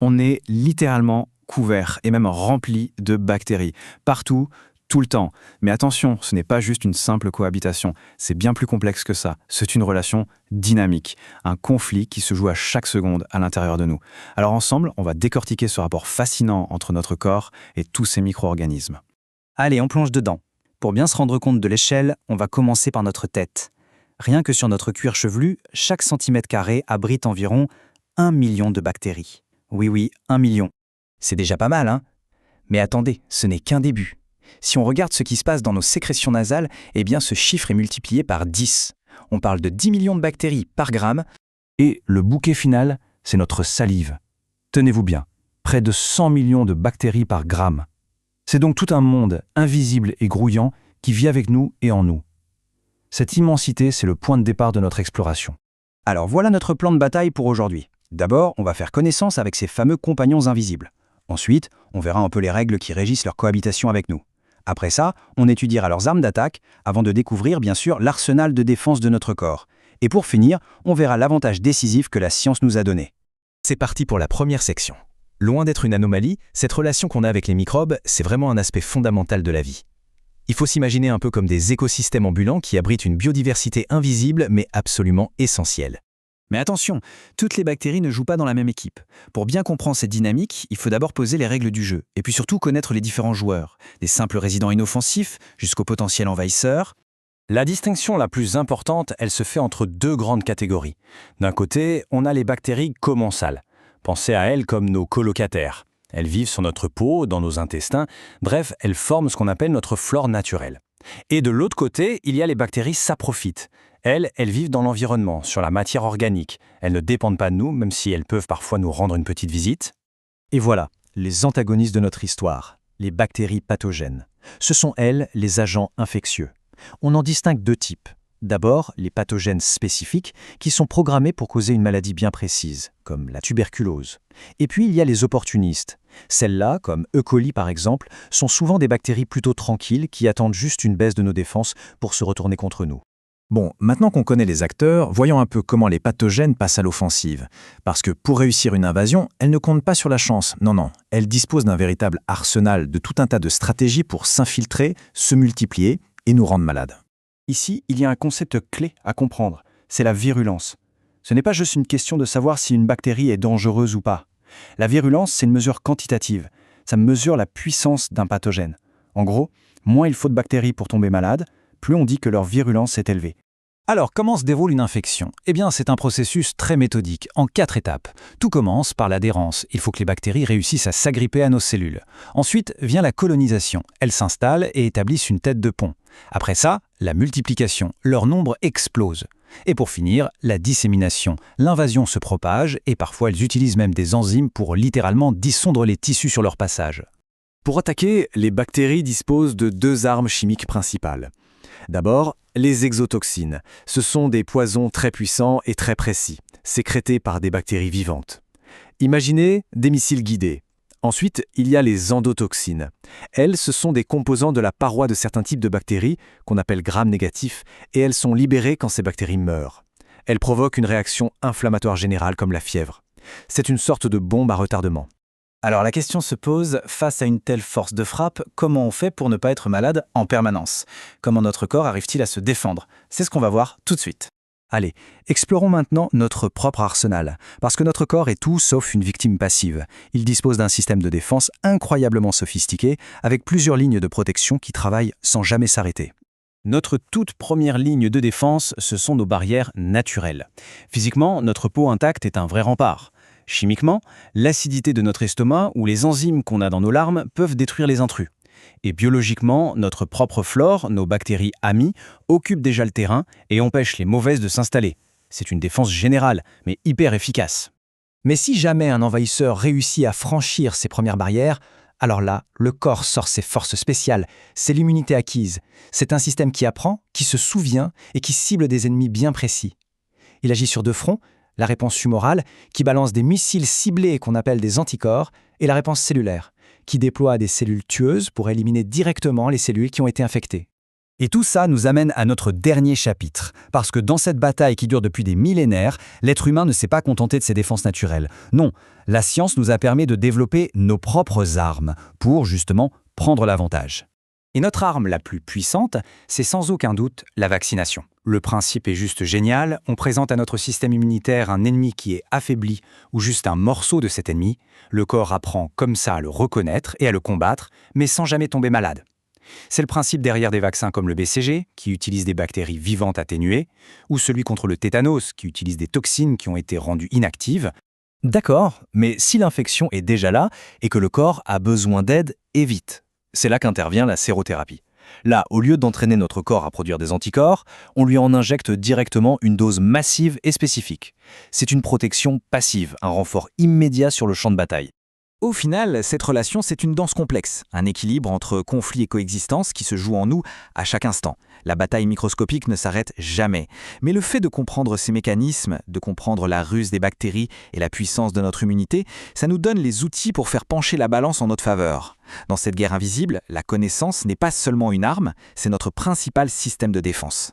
On est littéralement couvert et même rempli de bactéries, partout, tout le temps. Mais attention, ce n'est pas juste une simple cohabitation, c'est bien plus complexe que ça. C'est une relation dynamique, un conflit qui se joue à chaque seconde à l'intérieur de nous. Alors ensemble, on va décortiquer ce rapport fascinant entre notre corps et tous ces micro-organismes. Allez, on plonge dedans. Pour bien se rendre compte de l'échelle, on va commencer par notre tête. Rien que sur notre cuir chevelu, chaque centimètre carré abrite environ 1 million de bactéries. Oui, 1 million. C'est déjà pas mal, hein? Mais attendez, ce n'est qu'un début. Si on regarde ce qui se passe dans nos sécrétions nasales, eh bien ce chiffre est multiplié par 10. On parle de 10 millions de bactéries par gramme. Et le bouquet final, c'est notre salive. Tenez-vous bien, près de 100 millions de bactéries par gramme. C'est donc tout un monde invisible et grouillant qui vit avec nous et en nous. Cette immensité, c'est le point de départ de notre exploration. Alors voilà notre plan de bataille pour aujourd'hui. D'abord, on va faire connaissance avec ces fameux compagnons invisibles. Ensuite, on verra un peu les règles qui régissent leur cohabitation avec nous. Après ça, on étudiera leurs armes d'attaque avant de découvrir bien sûr l'arsenal de défense de notre corps. Et pour finir, on verra l'avantage décisif que la science nous a donné. C'est parti pour la première section. Loin d'être une anomalie, cette relation qu'on a avec les microbes, c'est vraiment un aspect fondamental de la vie. Il faut s'imaginer un peu comme des écosystèmes ambulants qui abritent une biodiversité invisible mais absolument essentielle. Mais attention, toutes les bactéries ne jouent pas dans la même équipe. Pour bien comprendre cette dynamique, il faut d'abord poser les règles du jeu, et puis surtout connaître les différents joueurs, des simples résidents inoffensifs jusqu'aux potentiels envahisseurs. La distinction la plus importante, elle se fait entre deux grandes catégories. D'un côté, on a les bactéries commensales. Pensez à elles comme nos colocataires. Elles vivent sur notre peau, dans nos intestins, bref, elles forment ce qu'on appelle notre flore naturelle. Et de l'autre côté, il y a les bactéries saprophytes. Elles vivent dans l'environnement, sur la matière organique. Elles ne dépendent pas de nous, même si elles peuvent parfois nous rendre une petite visite. Et voilà, les antagonistes de notre histoire, les bactéries pathogènes. Ce sont elles, les agents infectieux. On en distingue deux types. D'abord, les pathogènes spécifiques qui sont programmés pour causer une maladie bien précise, comme la tuberculose. Et puis, il y a les opportunistes. Celles-là, comme E. coli par exemple, sont souvent des bactéries plutôt tranquilles qui attendent juste une baisse de nos défenses pour se retourner contre nous. Bon, maintenant qu'on connaît les acteurs, voyons un peu comment les pathogènes passent à l'offensive. Parce que pour réussir une invasion, elles ne comptent pas sur la chance. Non, elles disposent d'un véritable arsenal de tout un tas de stratégies pour s'infiltrer, se multiplier et nous rendre malades. Ici, il y a un concept clé à comprendre, c'est la virulence. Ce n'est pas juste une question de savoir si une bactérie est dangereuse ou pas. La virulence, c'est une mesure quantitative. Ça mesure la puissance d'un pathogène. En gros, moins il faut de bactéries pour tomber malade, plus on dit que leur virulence est élevée. Alors, comment se déroule une infection? Eh bien, c'est un processus très méthodique, en 4 étapes. Tout commence par l'adhérence. Il faut que les bactéries réussissent à s'agripper à nos cellules. Ensuite vient la colonisation. Elles s'installent et établissent une tête de pont. Après ça, la multiplication. Leur nombre explose. Et pour finir, la dissémination. L'invasion se propage et parfois elles utilisent même des enzymes pour littéralement dissoudre les tissus sur leur passage. Pour attaquer, les bactéries disposent de deux armes chimiques principales. D'abord, les exotoxines. Ce sont des poisons très puissants et très précis, sécrétés par des bactéries vivantes. Imaginez des missiles guidés. Ensuite, il y a les endotoxines. Elles, ce sont des composants de la paroi de certains types de bactéries, qu'on appelle gram-négatifs, et elles sont libérées quand ces bactéries meurent. Elles provoquent une réaction inflammatoire générale comme la fièvre. C'est une sorte de bombe à retardement. Alors la question se pose, face à une telle force de frappe, comment on fait pour ne pas être malade en permanence? Comment notre corps arrive-t-il à se défendre? C'est ce qu'on va voir tout de suite. Allez, explorons maintenant notre propre arsenal, parce que notre corps est tout sauf une victime passive. Il dispose d'un système de défense incroyablement sophistiqué, avec plusieurs lignes de protection qui travaillent sans jamais s'arrêter. Notre toute première ligne de défense, ce sont nos barrières naturelles. Physiquement, notre peau intacte est un vrai rempart. Chimiquement, l'acidité de notre estomac ou les enzymes qu'on a dans nos larmes peuvent détruire les intrus. Et biologiquement, notre propre flore, nos bactéries amies, occupent déjà le terrain et empêchent les mauvaises de s'installer. C'est une défense générale, mais hyper efficace. Mais si jamais un envahisseur réussit à franchir ces premières barrières, alors là, le corps sort ses forces spéciales, c'est l'immunité acquise. C'est un système qui apprend, qui se souvient et qui cible des ennemis bien précis. Il agit sur deux fronts, la réponse humorale, qui balance des missiles ciblés qu'on appelle des anticorps, et la réponse cellulaire, qui déploie des cellules tueuses pour éliminer directement les cellules qui ont été infectées. Et tout ça nous amène à notre dernier chapitre, parce que dans cette bataille qui dure depuis des millénaires, l'être humain ne s'est pas contenté de ses défenses naturelles. Non, la science nous a permis de développer nos propres armes pour, justement, prendre l'avantage. Et notre arme la plus puissante, c'est sans aucun doute la vaccination. Le principe est juste génial, on présente à notre système immunitaire un ennemi qui est affaibli ou juste un morceau de cet ennemi, le corps apprend comme ça à le reconnaître et à le combattre, mais sans jamais tomber malade. C'est le principe derrière des vaccins comme le BCG, qui utilisent des bactéries vivantes atténuées, ou celui contre le tétanos, qui utilise des toxines qui ont été rendues inactives. D'accord, mais si l'infection est déjà là et que le corps a besoin d'aide, et vite. C'est là qu'intervient la sérothérapie. Là, au lieu d'entraîner notre corps à produire des anticorps, on lui en injecte directement une dose massive et spécifique. C'est une protection passive, un renfort immédiat sur le champ de bataille. Au final, cette relation, c'est une danse complexe, un équilibre entre conflit et coexistence qui se joue en nous à chaque instant. La bataille microscopique ne s'arrête jamais. Mais le fait de comprendre ces mécanismes, de comprendre la ruse des bactéries et la puissance de notre immunité, ça nous donne les outils pour faire pencher la balance en notre faveur. Dans cette guerre invisible, la connaissance n'est pas seulement une arme, c'est notre principal système de défense.